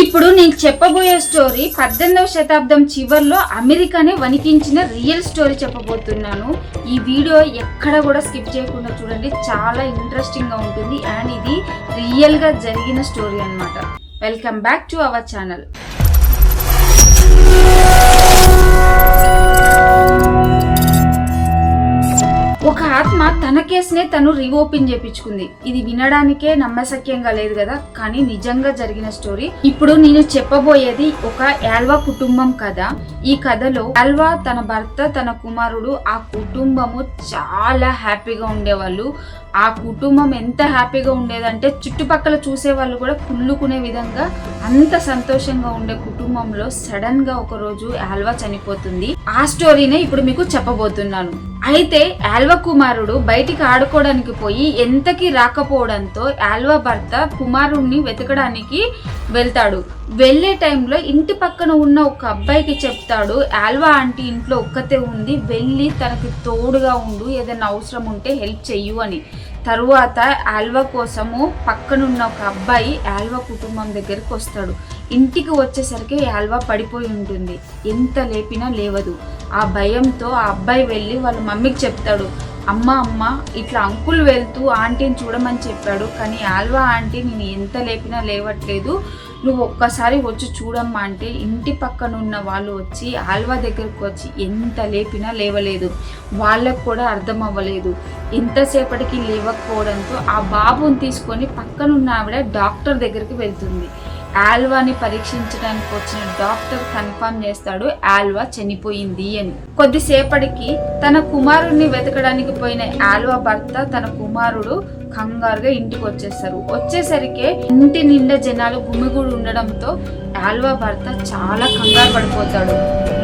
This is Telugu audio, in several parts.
ఇప్పుడు నేను చెప్పబోయే స్టోరీ 18వ శతాబ్దం చివర్లో అమెరికానే వణికించిన రియల్ స్టోరీ చెప్పబోతున్నాను. ఈ వీడియో ఎక్కడ కూడా స్కిప్ చేయకుండా చూడండి, చాలా ఇంట్రెస్టింగ్ గా ఉంటుంది అండ్ ఇది రియల్ గా జరిగిన స్టోరీ అన్నమాట. Welcome back to our channel. ఒక ఆత్మ తన కేసునే తను రీఓపెన్ చేయించుకుంది. ఇది వినడానికే నమ్మశక్యంగా లేదు కదా, కానీ నిజంగా జరిగిన స్టోరీ. ఇప్పుడు నేను చెప్పబోయేది ఒక ఆల్వా కుటుంబం కథ. ఈ కథలో ఆల్వా, తన భర్త, తన కుమారుడు, ఆ కుటుంబము చాలా హ్యాపీగా ఉండేవాళ్ళు. ఆ కుటుంబం ఎంత హ్యాపీగా ఉండేదంటే చుట్టుపక్కల చూసే వాళ్ళు కూడా కుళ్ళుకునే విధంగా అంత సంతోషంగా ఉండే కుటుంబంలో సడన్ గా ఒక రోజు ఆల్వా చనిపోతుంది. ఆ స్టోరీనే ఇప్పుడు మీకు చెప్పబోతున్నాను. అయితే ఆల్వా కుమారుడు బయటికి ఆడుకోవడానికి పోయి ఎంతకి రాకపోవడంతో ఆల్వా భర్త కుమారుడిని వెతకడానికి వెళ్తాడు. వెళ్లే టైంలో ఇంటి పక్కన ఉన్న ఒక అబ్బాయికి చెప్తాడు, ఆల్వా ఆంటీ ఇంట్లో ఒక్కతే ఉంది, వెళ్ళి తనకి తోడుగా ఉండు, ఏదైనా అవసరం ఉంటే హెల్ప్ చెయ్యు అని. తరువాత ఆల్వా కోసము పక్కనున్న ఒక అబ్బాయి ఆల్వా కుటుంబం దగ్గరికి వస్తాడు. ఇంటికి వచ్చేసరికి ఆల్వా పడిపోయి ఉంటుంది, ఎంత లేపినా లేవదు. ఆ భయంతో ఆ అబ్బాయి వెళ్ళి వాళ్ళ మమ్మీకి చెప్తాడు, అమ్మ ఇట్లా అంకుల్ వెళ్తూ ఆంటీని చూడమని చెప్పాడు, కానీ ఆల్వా ఆంటీ నేను ఎంత లేపినా లేవట్లేదు, నువ్వు ఒక్కసారి వచ్చి చూడమ్మా అంటే ఇంటి పక్కన ఉన్న వాళ్ళు వచ్చి ఆల్వా దగ్గరకు వచ్చి ఎంత లేపినా లేవలేదు. వాళ్ళకు కూడా అర్థం అవ్వలేదు. ఎంతసేపటికి లేవకపోవడంతో ఆ బాబుని తీసుకొని పక్కనున్న ఆవిడ డాక్టర్ దగ్గరికి వెళ్తుంది. ఆల్వాని పరీక్షించడానికి వచ్చిన డాక్టర్ కన్ఫర్మ్ చేస్తాడు ఆల్వా చనిపోయింది అని. కొద్దిసేపటికి తన కుమారుడిని వెతకడానికి పోయిన ఆల్వా భర్త, తన కుమారుడు కంగారుగా ఇంటికి వచ్చేస్తారు. వచ్చేసరికి ఇంటి నిండా జనాలు గుమిగూడి ఉండడంతో ఆల్వా భర్త చాలా కంగారు పడిపోతాడు.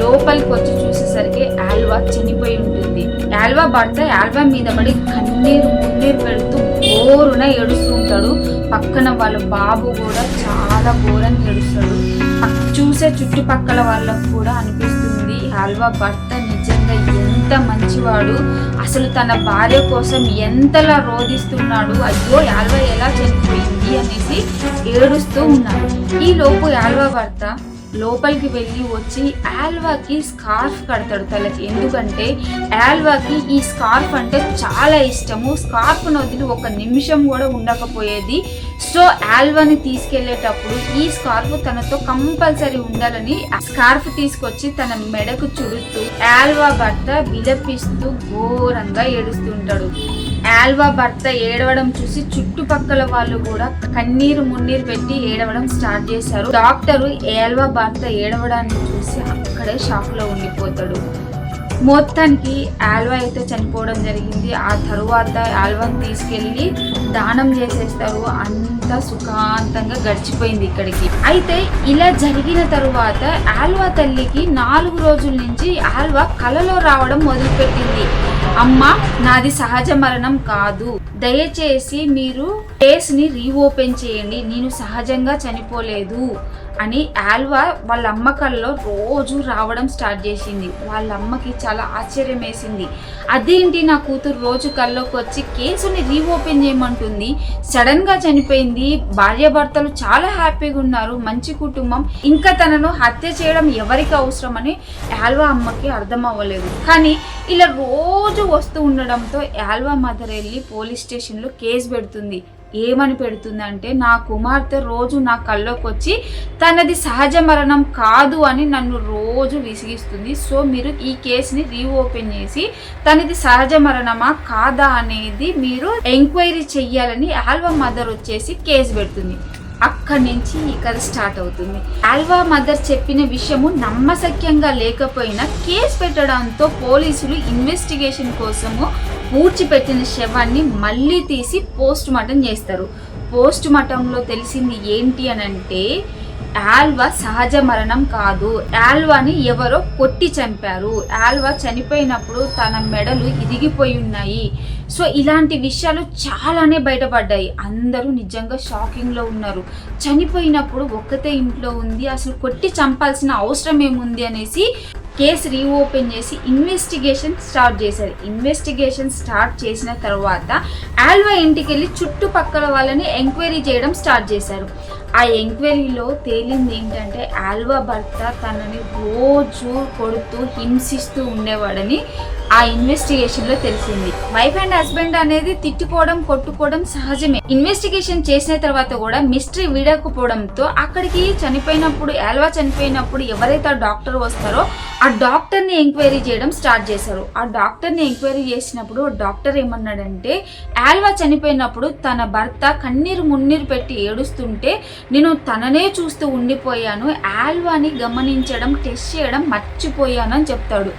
లోపలికి వచ్చి చూసేసరికి ఆల్వా చనిపోయి ఉంటుంది. ఆల్వా భర్త ఆల్వా మీద పడి కన్నీరు పెడుతూ ఘోరున ఏడుస్తూ ఉంటాడు. పక్కన వాళ్ళ బాబు కూడా చాలా ఘోరంగా ఏడుస్తాడు. చూసే చుట్టుపక్కల వాళ్ళకు కూడా అనిపిస్తుంది ఆల్వా భర్త నిజంగా ఎంత మంచివాడు, అసలు తన భార్య కోసం ఎంతలా రోధిస్తున్నాడు, అయ్యో ఆల్వా ఎలా చనిపోయింది అనేసి ఏడుస్తూ ఉన్నాడు. ఈ లోపు ఆల్వా భర్త లోపలికి వెళ్ళి వచ్చి ఆల్వాకి స్కార్ఫ్ కడతాడు తలకి. ఎందుకంటే ఆల్వాకి ఈ స్కార్ఫ్ అంటే చాలా ఇష్టము. స్కార్ఫ్ వదిలి ఒక నిమిషం కూడా ఉండకపోయేది. సో ఆల్వాని తీసుకెళ్లేటప్పుడు ఈ స్కార్ఫ్ తనతో కంపల్సరీ ఉండాలని స్కార్ఫ్ తీసుకొచ్చి తన మెడకు చుడుతూ ఆల్వా భర్త విలపిస్తూ ఘోరంగా ఏడుస్తుంటాడు. ఆల్వా భర్త ఏడవడం చూసి చుట్టుపక్కల వాళ్ళు కూడా కన్నీరు మున్నీరు పెట్టి ఏడవడం స్టార్ట్ చేశారు. డాక్టరు ఆల్వా భర్త ఏడవడాన్ని చూసి అక్కడే షాక్ లో ఉండిపోతాడు. మొత్తానికి ఆల్వా అయితే చనిపోవడం జరిగింది. ఆ తరువాత ఆల్వాని తీసుకెళ్లి దానం చేసేస్తారు. అంతా సుఖాంతంగా గడిచిపోయింది ఇక్కడికి. అయితే ఇలా జరిగిన తరువాత ఆల్వా తల్లికి 4 రోజుల నుంచి ఆల్వా కలలో రావడం మొదలుపెట్టింది. అమ్మ, నాది సహజ మరణం కాదు, దయచేసి మీరు కేసుని రీఓపెన్ చేయండి, నేను సహజంగా చనిపోలేదు అని ఆల్వా వాళ్ళ అమ్మ కల్లో రోజు రావడం స్టార్ట్ చేసింది. వాళ్ళ అమ్మకి చాలా ఆశ్చర్యం వేసింది. అదేంటి నా కూతురు రోజు కల్లోకి వచ్చి కేసుని రీఓపెన్ చేయమంటుంది, సడన్ గా చనిపోయింది, భార్యాభర్తలు చాలా హ్యాపీగా ఉన్నారు, మంచి కుటుంబం, ఇంకా తనను హత్య చేయడం ఎవరికి అవసరం అని ఆల్వా అమ్మకి అర్థం అవ్వలేదు. కానీ ఇలా రోజు వస్తూ ఉండడంతో ఆల్వా మదర్ వెళ్ళి పోలీస్ స్టేషన్లో కేసు పెడుతుంది. ఏమని పెడుతుందంటే, నా కుమార్తె రోజు నా కల్లోకి వచ్చి తనది సహజ మరణం కాదు అని నన్ను రోజు విసిగిస్తుంది. సో మీరు ఈ కేసుని రీఓపెన్ చేసి తనది సహజ మరణమా కాదా అనేది మీరు ఎంక్వైరీ చెయ్యాలని ఆల్వా మదర్ వచ్చేసి కేసు పెడుతుంది. అక్కడి నుంచి ఈ కథ స్టార్ట్ అవుతుంది. ఆల్వా మదర్ చెప్పిన విషయము నమ్మశక్యంగా లేకపోయినా కేసు పెట్టడంతో పోలీసులు ఇన్వెస్టిగేషన్ కోసము పూడ్చిపెట్టిన శవాన్ని మళ్ళీ తీసి పోస్ట్ మార్టం చేస్తారు. పోస్ట్ మార్టంలో తెలిసింది ఏంటి అని అంటే, ఆల్వా సహజ మరణం కాదు, ఆల్వాని ఎవరో కొట్టి చంపారు. ఆల్వా చనిపోయినప్పుడు తన మెడలు ఇరిగిపోయి ఉన్నాయి. సో ఇలాంటి విషయాలు చాలానే బయటపడ్డాయి. అందరూ నిజంగా షాకింగ్ లో ఉన్నారు. చనిపోయినప్పుడు ఒక్కతే ఇంట్లో ఉంది, అసలు కొట్టి చంపాల్సిన అవసరం ఏముంది అనేసి కేసు రీఓపెన్ చేసి ఇన్వెస్టిగేషన్ స్టార్ట్ చేశారు. ఇన్వెస్టిగేషన్ స్టార్ట్ చేసిన తర్వాత ఆల్వా ఇంటికి వెళ్ళి చుట్టుపక్కల వాళ్ళని ఎంక్వైరీ చేయడం స్టార్ట్ చేశారు. ఆ ఎంక్వైరీలో తేలింది ఏంటంటే ఆల్వా భర్త తనని రోజు కొడుతూ హింసిస్తూ ఉండేవాడని ఆ ఇన్వెస్టిగేషన్ లో తెలిసింది. వైఫ్ అండ్ హస్బెండ్ అనేది తిట్టుకోవడం కొట్టుకోవడం సహజమే. ఇన్వెస్టిగేషన్ చేసిన తర్వాత కూడా మిస్టరీ వీడకపోవడంతో అక్కడికి ఆల్వా చనిపోయినప్పుడు ఎవరైతే ఆ డాక్టర్ వస్తారో ఆ డాక్టర్ ని ఎంక్వైరీ చేయడం స్టార్ట్ చేశారు. ఆ డాక్టర్ ని ఎంక్వైరీ చేసినప్పుడు డాక్టర్ ఏమన్నాడంటే ఆల్వా చనిపోయినప్పుడు తన భర్త కన్నీరు మున్నీరు పెట్టి ఏడుస్తుంటే నేను తననే చూస్తూ ఉండిపోయాను, ఆల్వాని గమనించడం టెస్ట్ చేయడం మర్చిపోయాను అని చెప్తాడు.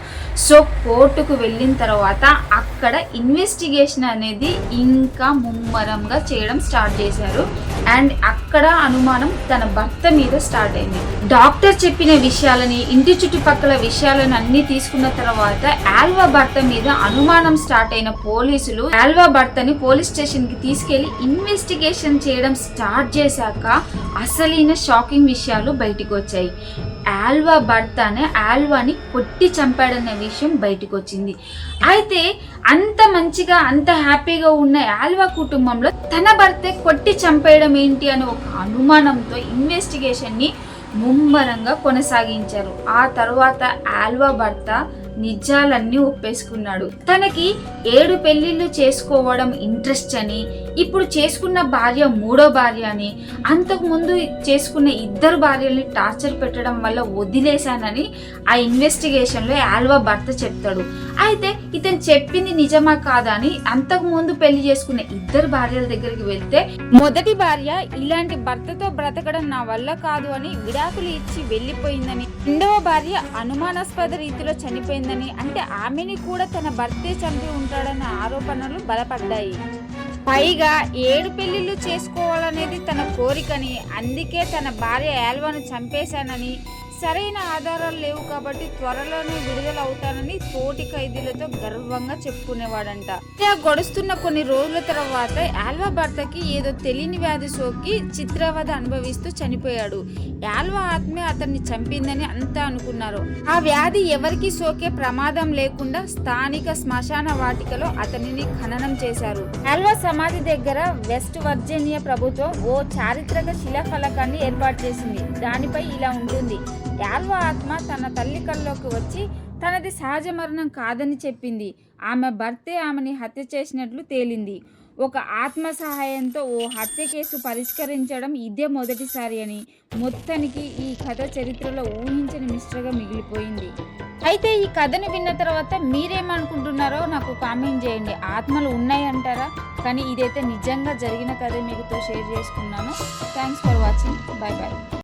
సో కోర్టుకు వెళ్ళిన తర్వాత అక్కడ ఇన్వెస్టిగేషన్ అనేది ఇంకా ముమ్మరంగా చేయడం స్టార్ట్ చేశారు. అండ్ అక్కడ అనుమానం తన భర్త మీద స్టార్ట్ అయింది. డాక్టర్ చెప్పిన విషయాలని ఇంటి చుట్టుపక్కల విషయాలను అన్ని తీసుకున్న తర్వాత ఆల్వా భర్త మీద అనుమానం స్టార్ట్ అయిన పోలీసులు ఆల్వా భర్తని పోలీస్ స్టేషన్ కి తీసుకెళ్లి ఇన్వెస్టిగేషన్ చేయడం స్టార్ట్ చేశాక అసలైన షాకింగ్ విషయాలు బయటకు వచ్చాయి. ఆల్వా భర్తనే ఆల్వాని కొట్టి చంపాడన్న విషయం బయటకు వచ్చింది. అయితే అంత మంచిగా అంత హ్యాపీగా ఉన్న ఆల్వా కుటుంబంలో తన భర్తే కొట్టి చంపేయడం ఏంటి అనే ఒక అనుమానంతో ఇన్వెస్టిగేషన్ ని ముమ్మరంగా కొనసాగించారు. ఆ తర్వాత ఆల్వా భర్త నిజాలన్నీ ఒప్పేసుకున్నాడు. తనకి 7 పెళ్లిళ్ళు చేసుకోవడం ఇంట్రెస్ట్ అని, ఇప్పుడు చేసుకున్న భార్య 3వ భార్య అని, అంతకు ముందు చేసుకున్న 2 భార్యల్ని టార్చర్ పెట్టడం వల్ల వదిలేశానని ఆ ఇన్వెస్టిగేషన్ లో ఆల్వా భర్త చెప్తాడు. అయితే ఇతను చెప్పింది నిజమా కాదా అని అంతకు ముందు పెళ్లి చేసుకున్న 2 భార్యల దగ్గరికి వెళ్తే మొదటి భార్య ఇలాంటి భర్తతో బ్రతకడం నా వల్ల కాదు అని విడాకులు ఇచ్చి వెళ్లిపోయిందని, 2వ భార్య అనుమానాస్పద రీతిలో చనిపోయిందని, అంటే ఆమెని కూడా తన భర్తే చంపి ఉంటాడన్న ఆరోపణలు బలపడ్డాయి. పైగా 7 పెళ్లిళ్ళు చేసుకోవాలనేది తన కోరికని, అందుకే తన భార్య ఆల్వాను చంపేశానని, సరైన ఆధారాలు లేవు కాబట్టి త్వరలోనే విడుదల అవుతానని తోటి ఖైదీలతో గర్వంగా చెప్పుకునేవాడంట. గడుస్తున్న కొన్ని రోజుల తర్వాత ఆల్వా భర్తకి ఏదో తెలియని వ్యాధి సోకి చిత్రవద అనుభవిస్తూ చనిపోయాడు. ఆల్వా ఆత్మే అతన్ని చంపిందని అంతా అనుకున్నారు. ఆ వ్యాధి ఎవరికి సోకే ప్రమాదం లేకుండా స్థానిక శ్మశాన వాటికలో అతనిని ఖననం చేశారు. ఆల్వా సమాధి దగ్గర వెస్ట్ వర్జీనియా ప్రభుత్వం ఓ చారిత్రక శిలాఫలకాన్ని ఏర్పాటు చేసింది. దానిపై ఇలా ఉంటుంది: ఆల్వా ఆత్మ తన తల్లి కల్లోకి వచ్చి తనది సహజ మరణం కాదని చెప్పింది. ఆమె భర్తే ఆమెని హత్య చేసినట్లు తేలింది. ఒక ఆత్మ సహాయంతో ఓ హత్య కేసు పరిష్కరించడం ఇదే మొదటిసారి అని, మొత్తానికి ఈ కథ చరిత్రలో ఊహించని మిస్టరీగా మిగిలిపోయింది. అయితే ఈ కథను విన్న తర్వాత మీరేమనుకుంటున్నారో నాకు కామెంట్ చేయండి. ఆత్మలు ఉన్నాయంటారా? కానీ ఇదైతే నిజంగా జరిగిన కథ మీతో షేర్ చేసుకున్నాను. Thanks for watching. Bye bye.